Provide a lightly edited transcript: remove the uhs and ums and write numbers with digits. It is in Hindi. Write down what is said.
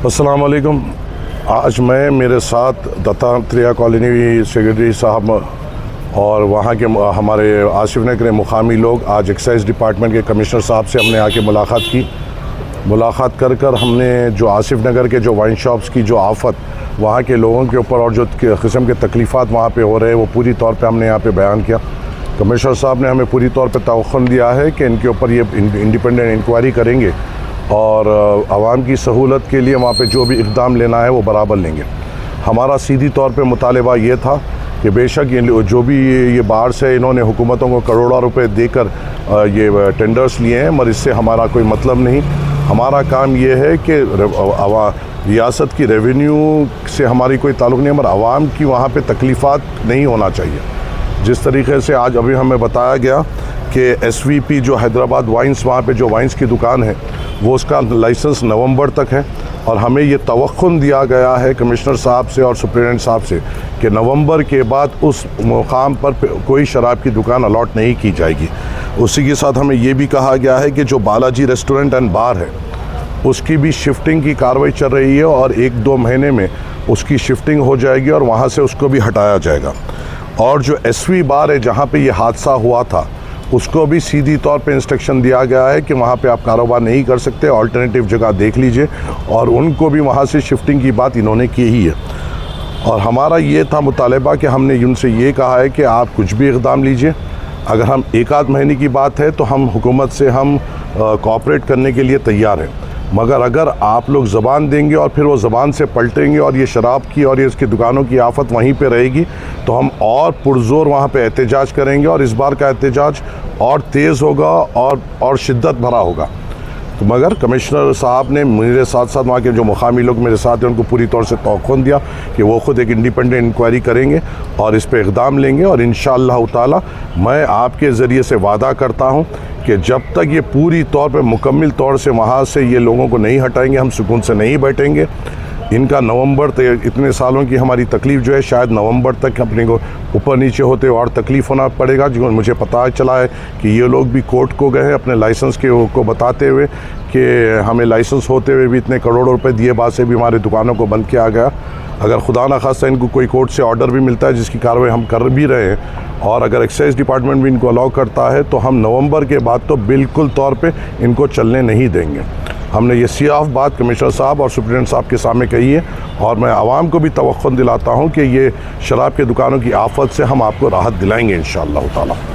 अस्सलाम वालेकुम। आज मैं मेरे साथ दत्तात्रेय कॉलोनी सेक्रेटरी साहब और वहाँ के हमारे आसिफ नगर मुकामी लोग आज एक्साइज डिपार्टमेंट के कमिश्नर साहब से हमने आके मुलाकात की। मुलाकात कर हमने जो आसिफ नगर के जो वाइन शॉप्स की जो आफत वहाँ के लोगों के ऊपर और जो किस्म के तकलीफ़ात वहाँ पे हो रहे हैं वो पूरी तौर पे हमने यहाँ पे बयान किया। कमिश्नर साहब ने हमें पूरी तौर पे तवक्कुन दिया है कि इनके ऊपर ये इंडिपेंडेंट इंक्वायरी करेंगे और आवाम की सहूलत के लिए वहाँ पे जो भी इक़दाम लेना है वो बराबर लेंगे। हमारा सीधी तौर पे मुतालबा ये था कि बेशक जो भी ये बाहर से इन्होंने हुकूमतों को करोड़ों रुपए देकर ये टेंडर्स लिए हैं, मगर इससे हमारा कोई मतलब नहीं। हमारा काम ये है कि रियासत की रेवेन्यू से हमारी कोई ताल्लुक़ नहीं है, मगर आवाम की वहाँ पे तकलीफ़ात नहीं होना चाहिए। जिस तरीके से आज अभी हमें बताया गया कि SVP जो हैदराबाद वाइन्स, वहाँ पे जो वाइन्स की दुकान है वो उसका लाइसेंस नवंबर तक है और हमें ये तवक्कुन दिया गया है कमिश्नर साहब से और सुप्रिटेंडेंट साहब से कि नवंबर के बाद उस मुकाम पर कोई शराब की दुकान अलॉट नहीं की जाएगी। उसी के साथ हमें ये भी कहा गया है कि जो बालाजी रेस्टोरेंट एंड बार है उसकी भी शिफ्टिंग की कार्रवाई चल रही है और 1-2 महीने में उसकी शिफ्टिंग हो जाएगी और वहाँ से उसको भी हटाया जाएगा। और जो SV बार है जहाँ पे ये हादसा हुआ था उसको भी सीधी तौर पे इंस्ट्रक्शन दिया गया है कि वहाँ पे आप कारोबार नहीं कर सकते, अल्टरनेटिव जगह देख लीजिए, और उनको भी वहाँ से शिफ्टिंग की बात इन्होंने की ही है। और हमारा ये था मुतालबा कि हमने उनसे ये कहा है कि आप कुछ भी इक़दाम लीजिए। अगर हम 1-8 महीने की बात है तो हम हुकूमत से हम कोऑपरेट करने के लिए तैयार हैं, मगर अगर आप लोग ज़बान देंगे और फिर वो ज़बान से पलटेंगे और ये शराब की और ये इसकी दुकानों की आफत वहीं पे रहेगी तो हम और पुरज़ोर वहाँ पे एहतजाज करेंगे और इस बार का एहतजाज और तेज़ होगा और शिद्दत भरा होगा। तो मगर कमिश्नर साहब ने मेरे साथ साथ वहाँ के जो मुकामी लोग मेरे साथ हैं उनको पूरी तौर से तवक्कुन दिया कि वो ख़ुद एक इंडिपेंडेंट इंक्वायरी करेंगे और इस पर इक़दाम लेंगे। और इंशाअल्लाह ताला मैं आपके ज़रिए से वादा करता हूँ कि जब तक ये पूरी तौर पे मुकम्मल तौर से वहाँ से ये लोगों को नहीं हटाएंगे हम सुकून से नहीं बैठेंगे। इनका नवंबर तक, इतने सालों की हमारी तकलीफ़ जो है शायद नवंबर तक अपने को ऊपर नीचे होते और तकलीफ़ होना पड़ेगा। जो मुझे पता चला है कि ये लोग भी कोर्ट को गए हैं अपने लाइसेंस को बताते हुए कि हमें लाइसेंस होते हुए भी इतने करोड़ों रुपए दिए बाद से भी हमारी दुकानों को बंद किया गया। अगर खुदा न खास्ता इनको कोई कोर्ट से ऑर्डर भी मिलता है जिसकी कार्रवाई हम कर भी रहे हैं और अगर एक्साइज डिपार्टमेंट भी इनको अलाउ करता है तो हम नवंबर के बाद तो बिल्कुल तौर पे इनको चलने नहीं देंगे। हमने ये साफ बात कमिश्नर साहब और सुप्रीटेंडेंट साहब के सामने कही है और मैं आवाम को भी तवक्कुन दिलाता हूँ कि ये शराब के दुकानों की आफत से हम आपको राहत दिलाएंगे इंशाअल्लाह ताला।